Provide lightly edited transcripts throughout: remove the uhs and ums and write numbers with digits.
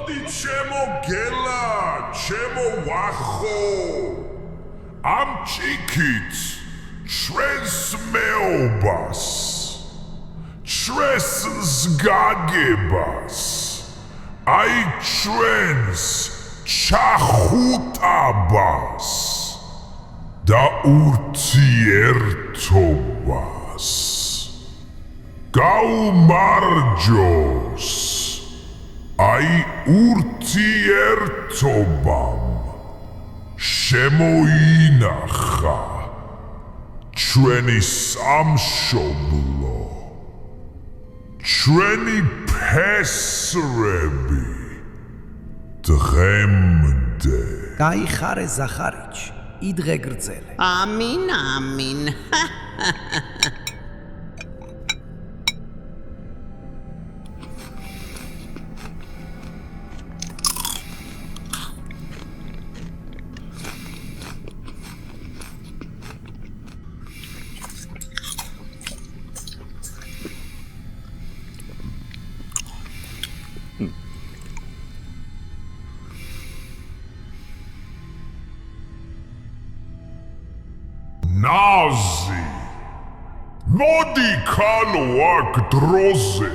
მოდი ჩემო გელა, ჩემო ვახო. ამ ჭიქით ჩვენს მეობას, ჩვენს ზგაგებას, აი ჩვენს ჩახუტაბას და ურთიერთობას გაუმარჯოს აი ურთიერთობამ შემოინახა ჩვენი სამშობლო ჩვენი ფესრები დღემდე გაიხარე ზახარიჩ იდღე გრძელე ამინ ამინ ნაზი მოდი ქალო აქ დროზე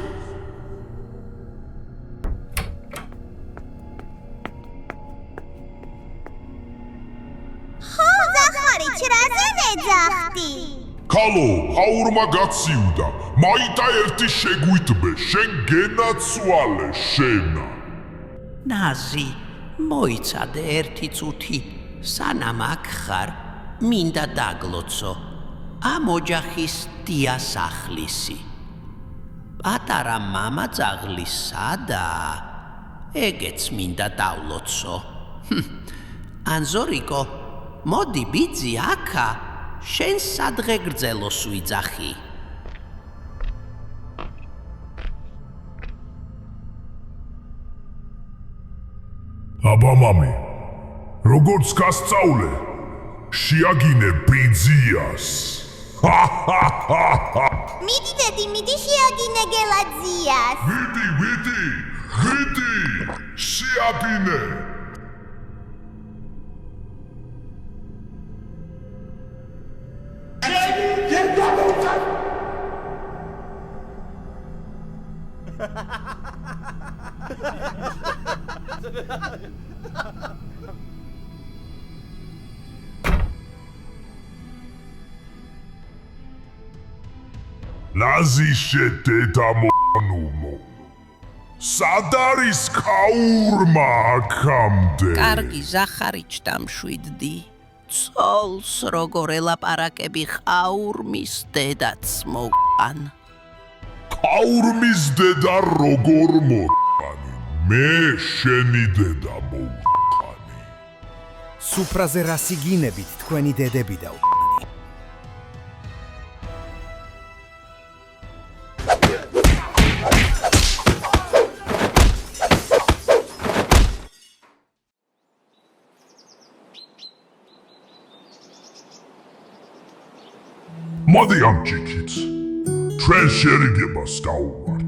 ხო ზახარიჩ რაზე ვეძახდი ქალო აურმა გაციუდა მაიტა ერთი შეგვიტბე შენ გენაცვალე შენა ნაზი მოიცადე ერთი წუთი სანამ აქ ხარ მინდა დაგლოცო ამ ოჯახის დიასახლისი პატარა მამა ძაღლის სადაა ეგეც მინდა დავლოცო ანზორიკო მოდი ბიძი აქა შენ სადღე გრძელოს ვიძახი აბა მამი როგორც გასწავლე შეაგინე ბიძიას მიდი დედი მიდი შეაგინე გელაძიას ვიდი შეაგინე ნაზიშე დედა მონუმო სად არის ქაურმა აქამდე კარგი ზახარიჩ დამშვიდდი ცოლს როგორ ელაპარაკები ყაურმის დედაც მოვყან ქაურმის დედა როგორ მოვყანი მე შენი დედა მოვყანი სუფრაზე რასი გინებით თქვენი დედები და მოდი ამ ჭიქით ჩვენ შერიგებას გავუმართ